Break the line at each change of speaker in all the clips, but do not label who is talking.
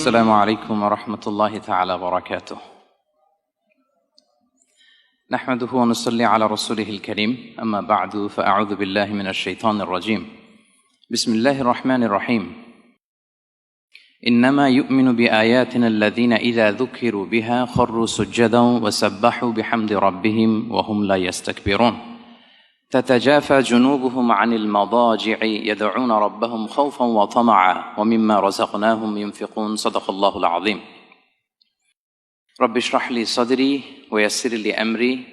السلام عليكم ورحمة الله تعالى وبركاته. نحمده ونصلي على رسوله الكريم. أما بعد فأعوذ بالله من الشيطان الرجيم. بسم الله الرحمن الرحيم. إنما يؤمن بآياتنا الذين إذا ذكروا بها خروا سجدا وسبحوا بحمد ربهم وهم لا يستكبرون. تتجافى جنوبهم عن المضاجع يدعون ربهم خوفا وطمعا ومما رزقناهم ينفقون. صدق الله العظيم. رب اشرح لي صدري ويسر لي أمري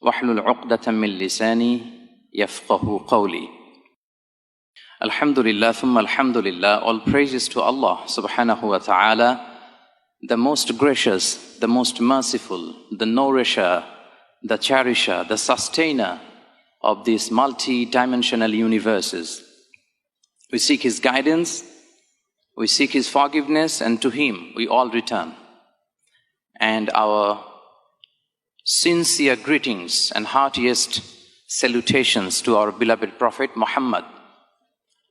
واحلل عقدة من لساني يفقه قولي. Alhamdulillah, thumma alhamdulillah. All praises to Allah subhanahu wa ta'ala, the most gracious, the most merciful, the nourisher, the cherisher, the sustainer of these multi-dimensional universes. We seek His guidance, we seek His forgiveness, and to Him we all return. And our sincere greetings and heartiest salutations to our beloved Prophet Muhammad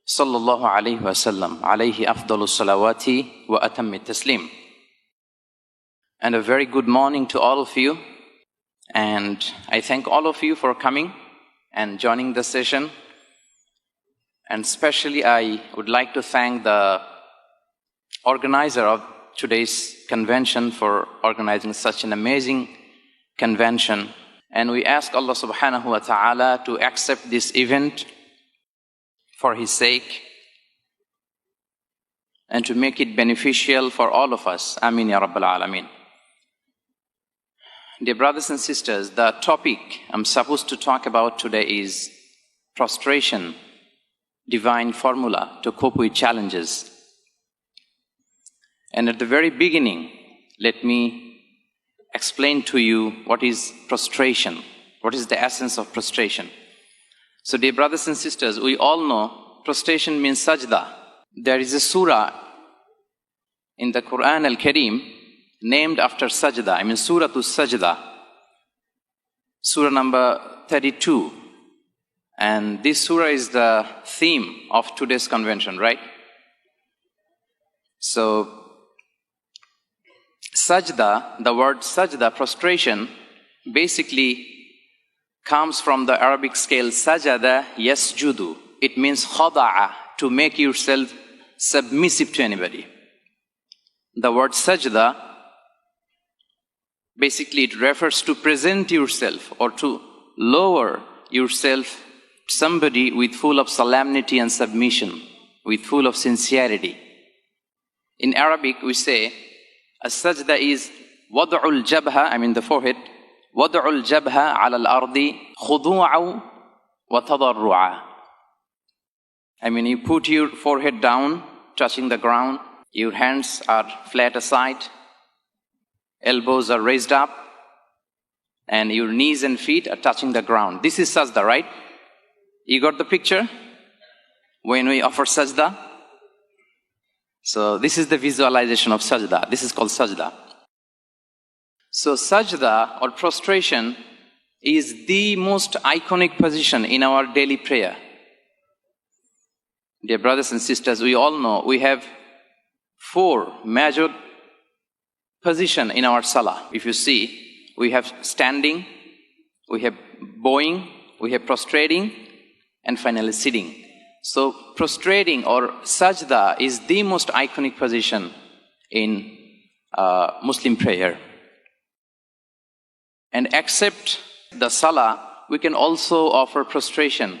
sallallahu alayhi wa sallam, alayhi afdalu salawati wa atammi taslim. And a very good morning to all of you. And I thank all of you for coming and joining the session. And especially I would like to thank the organizer of today's convention for organizing such an amazing convention. And we ask Allah subhanahu wa ta'ala to accept this event for His sake and to make it beneficial for all of us. Ameen ya Rabbal Alameen. Dear brothers and sisters, the topic I'm supposed to talk about today is prostration, divine formula to cope with challenges. And at the very beginning, let me explain to you what is prostration, what is the essence of prostration. So dear brothers and sisters, we all know prostration means sajda. There is a surah in the Quran al-Kareem named after sajda, Surah to Sajda, surah number 32. And this surah is the theme of today's convention, right? So, sajda, the word sajda, prostration, basically comes from the Arabic scale sajada yasjudu. It means khada'a, to make yourself submissive to anybody. The word sajda, basically, it refers to present yourself or to lower yourself to somebody with full of solemnity and submission, with full of sincerity. In Arabic, we say, as-sajda is wad'ul jabha, the forehead, wad'ul jabha ala al-ardi khudu'a wa tadarru'a. You put your forehead down, touching the ground, your hands are flat aside, elbows are raised up, and your knees and feet are touching the ground. This is sajda, right? You got the picture? When we offer sajda? So this is the visualization of sajda. This is called sajda. So sajda or prostration is the most iconic position in our daily prayer. Dear brothers and sisters, we all know we have 4 major position in our salah. If you see, we have standing, we have bowing, we have prostrating, and finally sitting. So prostrating or sajda is the most iconic position in Muslim prayer. And except the salah, we can also offer prostration.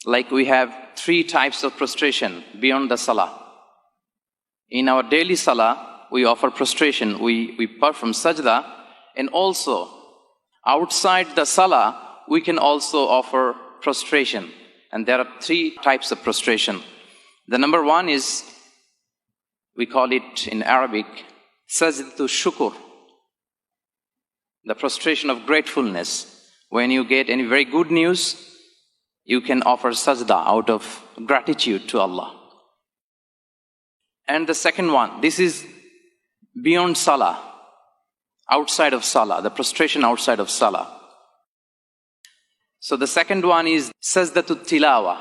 Like we have 3 types of prostration beyond the salah. In our daily salah, we offer prostration, we perform sajda, and also outside the salah, we can also offer prostration. And there are 3 types of prostration. The number 1 is, we call it in Arabic, sajdatu shukr, the prostration of gratefulness. When you get any very good news, you can offer sajda out of gratitude to Allah. And the second one, this is beyond salah, outside of salah, the prostration outside of salah. So the second one is sajdatut tilawa,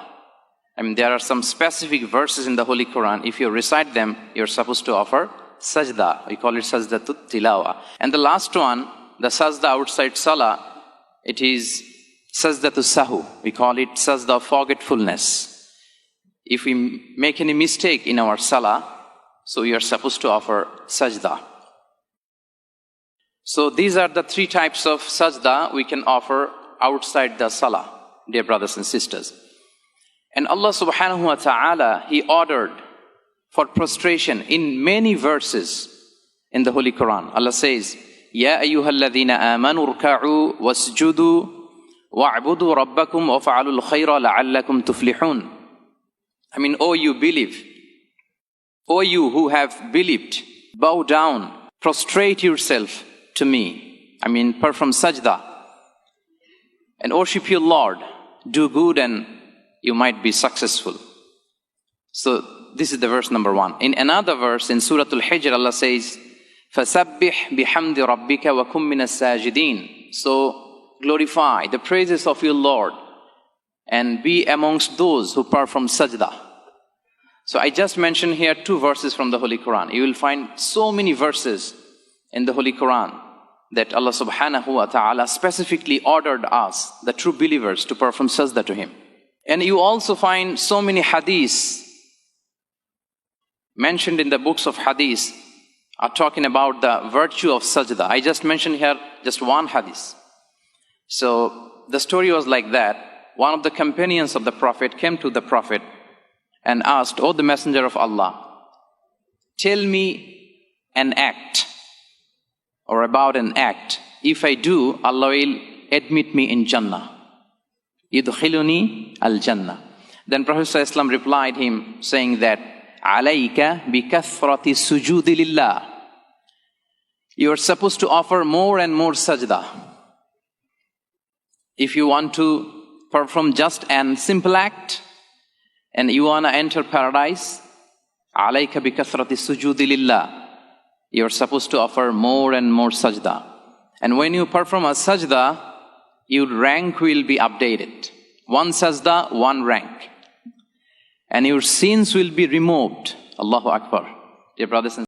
I mean, there are some specific verses in the Holy Quran. If you recite them, you're supposed to offer sajda. We call it sajdatut tilawa. And the last one, the sajda outside salah, it is sajdatut sahu. We call it sajda of forgetfulness. If we make any mistake in our salah, so you are supposed to offer sajda. So these are the three types of sajda we can offer outside the salah, dear brothers and sisters. And Allah subhanahu wa ta'ala, He ordered for prostration in many verses in the Holy Quran. Allah says, Ya ayyuhalladhina amanu rka'u wasjudu wa'budu rabbakum wa fa'alul khayra la'allakum tuflihun. I mean, O you believe, O you who have believed, bow down, prostrate yourself to me. I mean, perform sajda and worship your Lord. Do good and you might be successful. So this is the verse number 1. In another verse in Surah Al-Hijr, Allah says, فَسَبِّحْ بِحَمْدِ رَبِّكَ وَكُمْ مِنَ السَّاجِدِينَ. So glorify the praises of your Lord and be amongst those who perform sajda. So I just mentioned here 2 verses from the Holy Quran. You will find so many verses in the Holy Quran that Allah subhanahu wa ta'ala specifically ordered us, the true believers, to perform sajda to Him. And you also find so many hadiths mentioned in the books of hadith are talking about the virtue of sajda. I just mentioned here just one hadith. So the story was like that. One of the companions of the Prophet came to the Prophet and asked, "O the Messenger of Allah, tell me an act or about an act. If I do, Allah will admit me in Jannah. Yudkhiluni al-Jannah." Then Prophet ﷺ replied him saying that, "Alayka bi kathrati sujudi lillah." You are supposed to offer more and more sajda. If you want to perform just an simple act and you want to enter paradise, alayka bi kathrati sujudi lillah. You are supposed to offer more and more sajda. And when you perform a sajda, your rank will be updated. One sajda, one rank. And your sins will be removed. Allahu Akbar. Dear brothers and